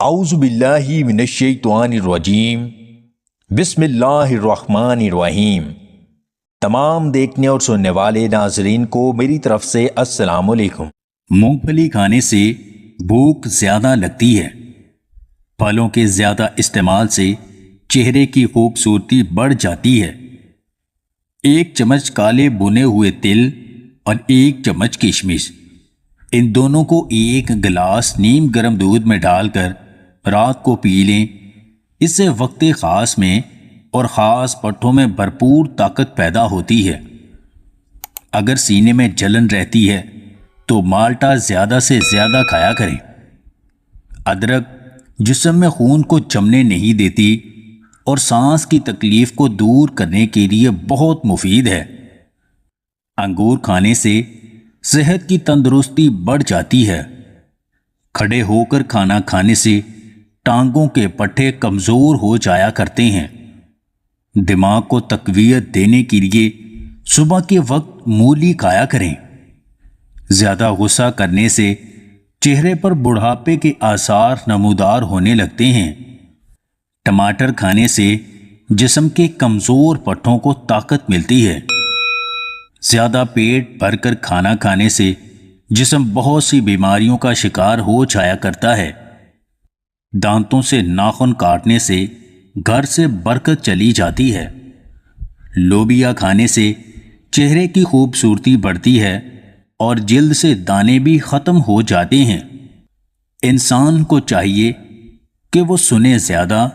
اعوذ باللہ من الشیطان الرجیم بسم اللہ الرحمن الرحیم۔ تمام دیکھنے اور سننے والے ناظرین کو میری طرف سے السلام علیکم۔ مونگ پھلی کھانے سے بھوک زیادہ لگتی ہے۔ پھلوں کے زیادہ استعمال سے چہرے کی خوبصورتی بڑھ جاتی ہے۔ 1 چمچ کالے بھنے ہوئے تل اور 1 چمچ کشمش، ان دونوں کو 1 گلاس نیم گرم دودھ میں ڈال کر رات کو پی لیں۔ اس سے وقت خاص میں اور خاص پٹھوں میں بھرپور طاقت پیدا ہوتی ہے۔ اگر سینے میں جلن رہتی ہے تو مالٹا زیادہ سے زیادہ کھایا کریں۔ ادرک جسم میں خون کو جمنے نہیں دیتی اور سانس کی تکلیف کو دور کرنے کے لیے بہت مفید ہے۔ انگور کھانے سے صحت کی تندرستی بڑھ جاتی ہے۔ کھڑے ہو کر کھانا کھانے سے ٹانگوں کے پٹھے کمزور ہو جایا کرتے ہیں۔ دماغ کو تقویت دینے کے لیے صبح کے وقت مولی کھایا کریں۔ زیادہ غصہ کرنے سے چہرے پر بڑھاپے کے آثار نمودار ہونے لگتے ہیں۔ ٹماٹر کھانے سے جسم کے کمزور پٹھوں کو طاقت ملتی ہے۔ زیادہ پیٹ بھر کر کھانا کھانے سے جسم بہت سی بیماریوں کا شکار ہو جایا کرتا ہے۔ دانتوں سے ناخن کاٹنے سے گھر سے برکت چلی جاتی ہے۔ لوبیا کھانے سے چہرے کی خوبصورتی بڑھتی ہے اور جلد سے دانے بھی ختم ہو جاتے ہیں۔ انسان کو چاہیے کہ وہ سنے زیادہ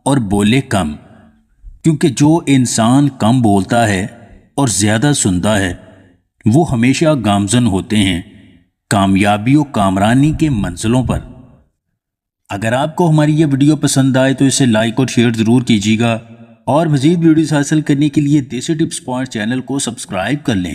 اور بولے کم، کیونکہ جو انسان کم بولتا ہے اور زیادہ سنتا ہے وہ ہمیشہ گامزن ہوتے ہیں کامیابی و کامرانی کے منزلوں پر۔ اگر آپ کو ہماری یہ ویڈیو پسند آئے تو اسے لائک اور شیئر ضرور کیجیے گا، اور مزید ویڈیوز حاصل کرنے کے لیے دیسی ٹپس پوائنٹ چینل کو سبسکرائب کر لیں۔